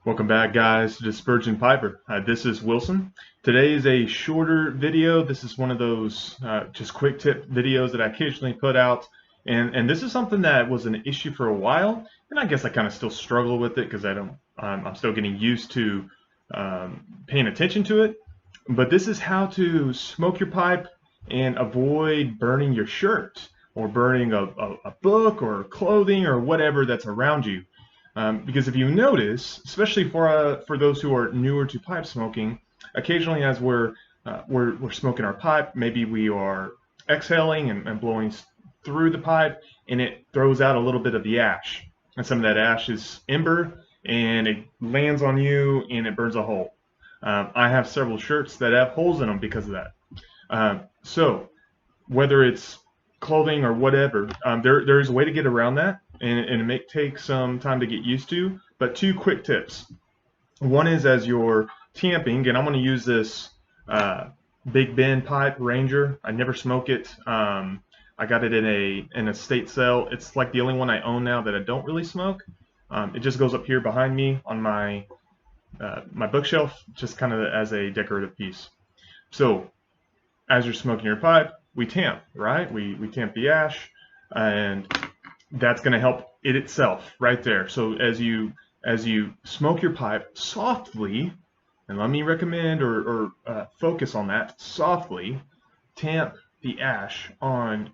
Welcome back, guys, to Spurgeon Piper. This is Wilson. Today is a shorter video. This is one of those just quick tip videos that I occasionally put out. And this is something that was an issue for a while, and I guess I kind of still struggle with it because I'm still getting used to paying attention to it. But this is how to smoke your pipe and avoid burning your shirt or burning a book or clothing or whatever that's around you. Because if you notice, especially for those who are newer to pipe smoking, occasionally as we're smoking our pipe, maybe we are exhaling and blowing through the pipe, and it throws out a little bit of the ash. And some of that ash is ember, and it lands on you and it burns a hole. I have several shirts that have holes in them because of that. So whether it's clothing or whatever, there's a way to get around that, and it may take some time to get used to. But two quick tips. One is as you're tamping, and I'm going to use this Big Ben pipe Ranger. I never smoke it. I got it in an estate sale. It's like the only one I own now that I don't really smoke. It just goes up here behind me on my bookshelf, just kind of as a decorative piece. So as you're smoking your pipe, we tamp, right? We tamp the ash, and that's going to help it itself right there. So as you smoke your pipe softly, and let me recommend or focus on that softly, tamp the ash on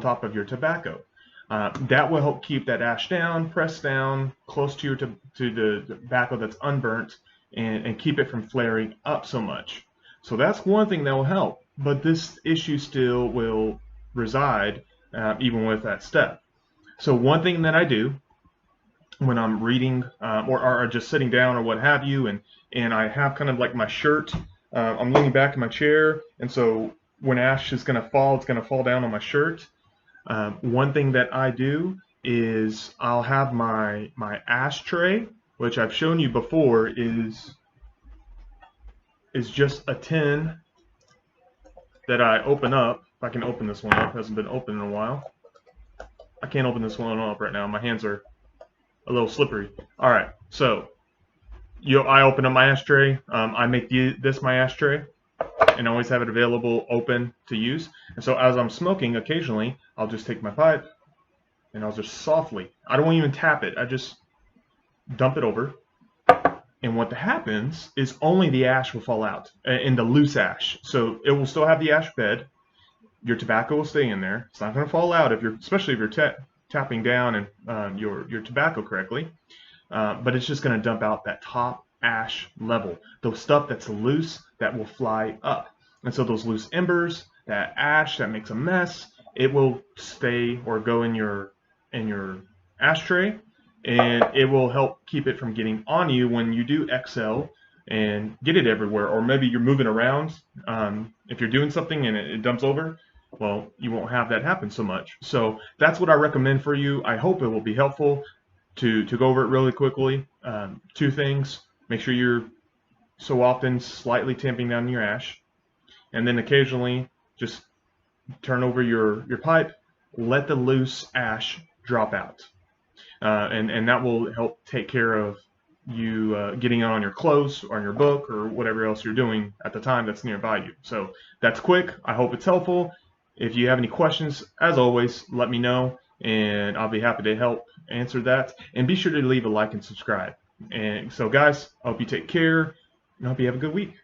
top of your tobacco. That will help keep that ash down, press down close to the tobacco that's unburnt, and keep it from flaring up so much. So that's one thing that will help, but this issue still will reside even with that step. So one thing that I do when I'm reading or just sitting down or what have you, and I have kind of like my shirt, I'm leaning back in my chair, and so when ash is going to fall, it's going to fall down on my shirt. One thing that I do is I'll have my ashtray, which I've shown you before is just a tin that I open up. If I can open this one up, it hasn't been open in a while. I can't open this one up right now. My hands are a little slippery. All right, so I open up my ashtray. I make this my ashtray, and I always have it available open to use. And so as I'm smoking, occasionally I'll just take my pipe and I'll just softly, I don't even tap it, I just dump it over. And what happens is only the ash will fall out, in the loose ash. So it will still have the ash bed. Your tobacco will stay in there. It's not going to fall out especially if you're tapping down and your tobacco correctly. But it's just going to dump out that top ash level. The stuff that's loose that will fly up. And so those loose embers, that ash that makes a mess, it will stay or go in your ashtray, and it will help keep it from getting on you when you do exhale and get it everywhere. Or maybe you're moving around. If you're doing something and it dumps over, well, you won't have that happen so much. So that's what I recommend for you. I hope it will be helpful. To go over it really quickly, two things. Make sure you're so often slightly tamping down your ash, and then occasionally just turn over your pipe, let the loose ash drop out. And that will help take care of you getting it on your clothes or on your book or whatever else you're doing at the time that's nearby you. So that's quick. I hope it's helpful. If you have any questions, as always, let me know, and I'll be happy to help answer that. And be sure to leave a like and subscribe. And so, guys, I hope you take care, and I hope you have a good week.